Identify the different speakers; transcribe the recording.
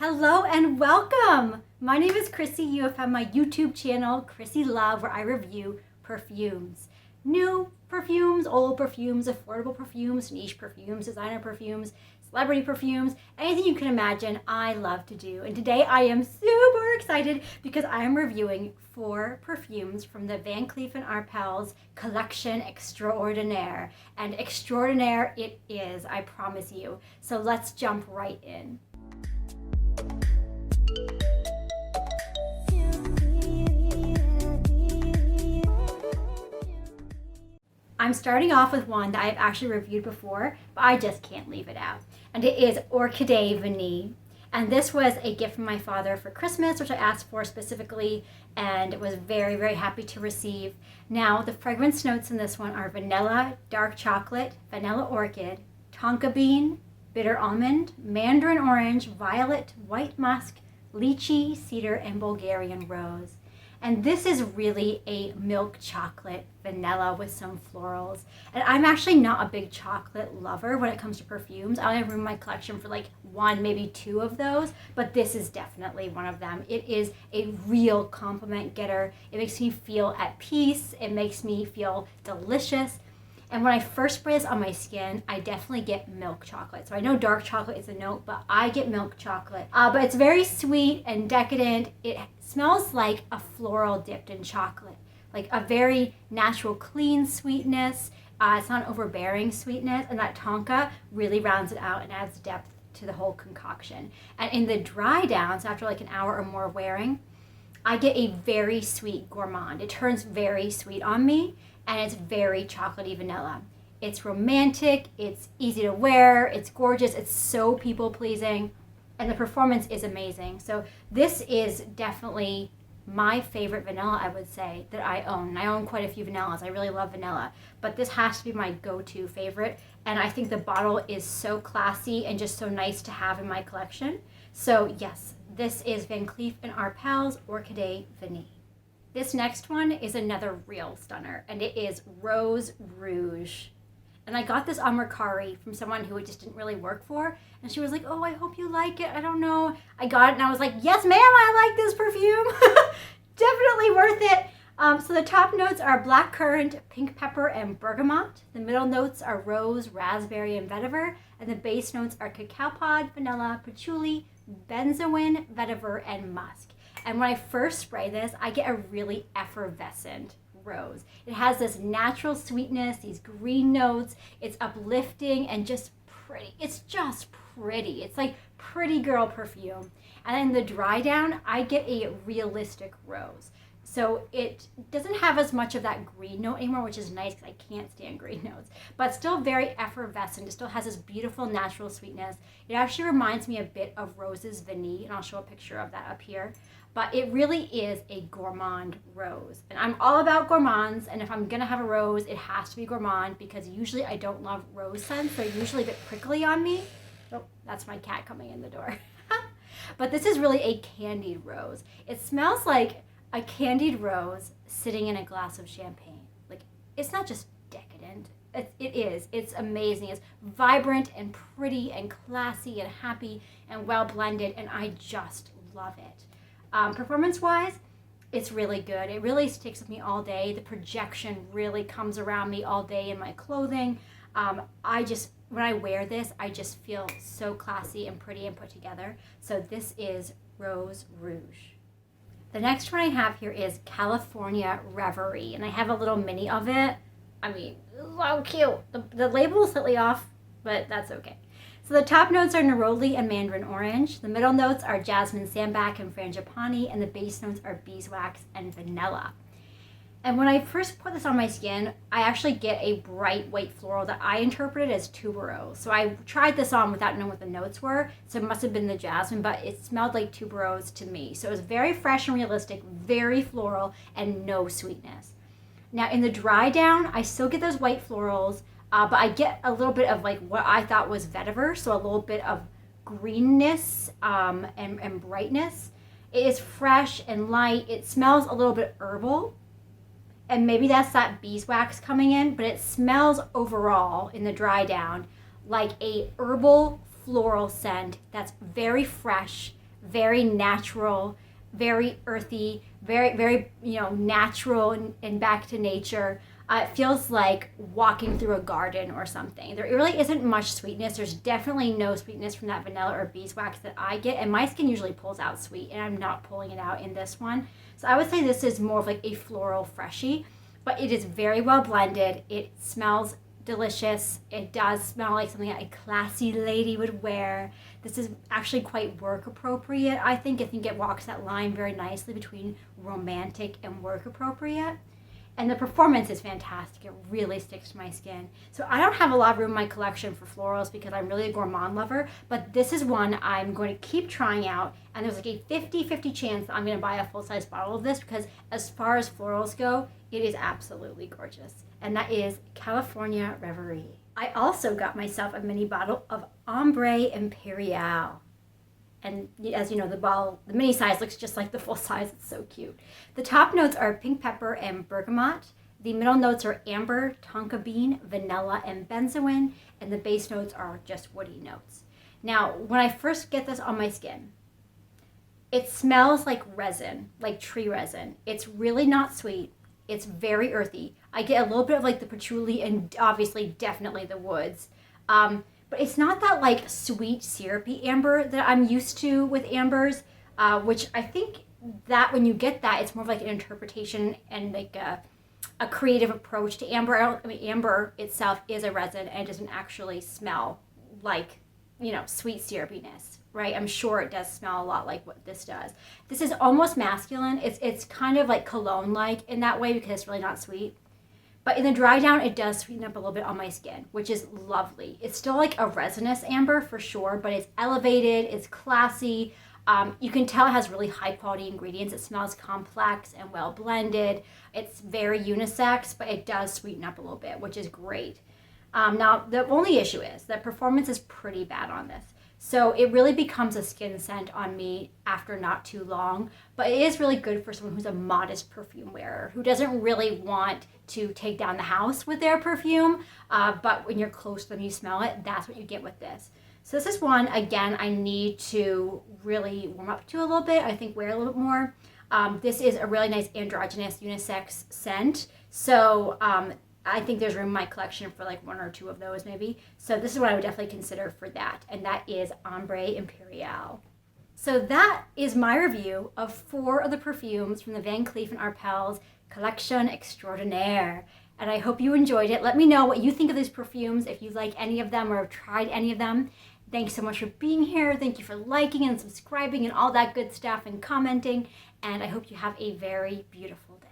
Speaker 1: Hello and welcome! My name is Chrissy. You have found my YouTube channel, Chrissy Love, where I review perfumes. New perfumes, old perfumes, affordable perfumes, niche perfumes, designer perfumes, celebrity perfumes, anything you can imagine, I love to do. And today I am super excited because I am reviewing 4 perfumes from the Van Cleef Arpels collection Extraordinaire. And extraordinaire it is, I promise you. So let's jump right in. I'm starting off with one that I've actually reviewed before, but I just can't leave it out. And it is Orchidee Vanille. And this was a gift from my father for Christmas, which I asked for specifically, and was very, very happy to receive. Now, the fragrance notes in this one are vanilla, dark chocolate, vanilla orchid, tonka bean, bitter almond, mandarin orange, violet, white musk, lychee, cedar, and Bulgarian rose. And this is really a milk chocolate vanilla with some florals. And I'm actually not a big chocolate lover when it comes to perfumes. I only have room in my collection for like 1, maybe 2 of those, but this is definitely one of them. It is a real compliment getter. It makes me feel at peace. It makes me feel delicious. And when I first spray this on my skin, I definitely get milk chocolate. So I know dark chocolate is a note, but I get milk chocolate. But it's very sweet and decadent. It smells like a floral dipped in chocolate, like a very natural, clean sweetness. It's not overbearing sweetness, and that tonka really rounds it out and adds depth to the whole concoction. And in the dry down, so after like an hour or more wearing, I get a very sweet gourmand. It turns very sweet on me. And it's very chocolatey vanilla. It's romantic, it's easy to wear, it's gorgeous, it's so people-pleasing, and the performance is amazing. So this is definitely my favorite vanilla, I would say, that I own. And I own quite a few vanillas. I really love vanilla. But this has to be my go-to favorite. And I think the bottle is so classy and just so nice to have in my collection. So yes, this is Van Cleef Arpels Orchidee Vanille. This next one is another real stunner, and it is Rose Rouge. And I got this on Mercari from someone who it just didn't really work for, and she was like, oh, I hope you like it. I don't know. I got it, and I was like, yes, ma'am, I like this perfume. Definitely worth it. So the top notes are black currant, pink pepper, and bergamot. The middle notes are rose, raspberry, and vetiver, and the base notes are cacao pod, vanilla, patchouli, benzoin, vetiver, and musk. And when I first spray this, I get a really effervescent rose. It has this natural sweetness, these green notes. It's uplifting and just pretty. It's just pretty. It's like pretty girl perfume. And then the dry down, I get a realistic rose. So it doesn't have as much of that green note anymore, which is nice because I can't stand green notes. But still very effervescent. It still has this beautiful natural sweetness. It actually reminds me a bit of Rose's Vanille, and I'll show a picture of that up here. But it really is a gourmand rose. And I'm all about gourmands, and if I'm gonna have a rose, it has to be gourmand because usually I don't love rose scents. They're usually a bit prickly on me. Oh, that's my cat coming in the door. But this is really a candied rose. It smells like a candied rose sitting in a glass of champagne. Like, it's not just decadent. It is. It's amazing. It's vibrant and pretty and classy and happy and well blended, and I just love it. Performance-wise, it's really good. It really sticks with me all day. The projection really comes around me all day in my clothing. When I wear this, I just feel so classy and pretty and put together. So this is Rose Rouge. The next one I have here is California Reverie, and I have a little mini of it. I mean, so cute. The label is slightly off, but that's okay. So the top notes are neroli and mandarin orange. The middle notes are jasmine sambac and frangipani, and the base notes are beeswax and vanilla. And when I first put this on my skin, I actually get a bright white floral that I interpreted as tuberose. So I tried this on without knowing what the notes were, so it must have been the jasmine, but it smelled like tuberose to me. So it was very fresh and realistic, very floral, and no sweetness. Now in the dry down, I still get those white florals, but I get a little bit of like what I thought was vetiver, so a little bit of greenness and brightness. It is fresh and light. It smells a little bit herbal. And maybe that's that beeswax coming in, but it smells overall in the dry down like a herbal floral scent that's very fresh, very natural, very earthy, very, natural and back to nature. It feels like walking through a garden or something. There really isn't much sweetness. There's definitely no sweetness from that vanilla or beeswax that I get, and my skin usually pulls out sweet, and I'm not pulling it out in this one. So I would say this is more of like a floral freshie, but it is very well blended. It smells delicious. It does smell like something that a classy lady would wear. This is actually quite work appropriate. I think it walks that line very nicely between romantic and work appropriate. And the performance is fantastic. It really sticks to my skin. So I don't have a lot of room in my collection for florals because I'm really a gourmand lover, but this is one I'm going to keep trying out. And there's like a 50-50 chance that I'm going to buy a full-size bottle of this because as far as florals go, it is absolutely gorgeous. And that is California Reverie. I also got myself a mini bottle of Ambre Imperial. And as you know, the mini size looks just like the full size. It's so cute. The top notes are pink pepper and bergamot. The middle notes are amber, tonka bean, vanilla, and benzoin. And the base notes are just woody notes. Now, when I first get this on my skin, it smells like resin, like tree resin. It's really not sweet. It's very earthy. I get a little bit of like the patchouli and obviously definitely the woods. But it's not that like sweet syrupy amber that I'm used to with ambers, which I think that when you get that, it's more of like an interpretation and like a creative approach to amber. Amber itself is a resin and it doesn't actually smell like, sweet syrupiness, right? I'm sure it does smell a lot like what this does. This is almost masculine. It's kind of like cologne-like in that way because it's really not sweet. But in the dry down, it does sweeten up a little bit on my skin, which is lovely. It's still like a resinous amber for sure, but it's elevated, it's classy. You can tell it has really high quality ingredients. It smells complex and well blended. It's very unisex, but it does sweeten up a little bit, which is great. Now, the only issue is that performance is pretty bad on this. So it really becomes a skin scent on me after not too long, but it is really good for someone who's a modest perfume wearer, who doesn't really want to take down the house with their perfume, but when you're close to them, you smell it, that's what you get with this. So this is one, again, I need to really warm up to a little bit, I think wear a little bit more. This is a really nice androgynous unisex scent, so I think there's room in my collection for like one or two of those maybe. So this is what I would definitely consider for that. And that is Ambre Imperial. So that is my review of 4 of the perfumes from the Van Cleef & Arpels collection Extraordinaire. And I hope you enjoyed it. Let me know what you think of these perfumes, if you like any of them or have tried any of them. Thank you so much for being here. Thank you for liking and subscribing and all that good stuff and commenting. And I hope you have a very beautiful day.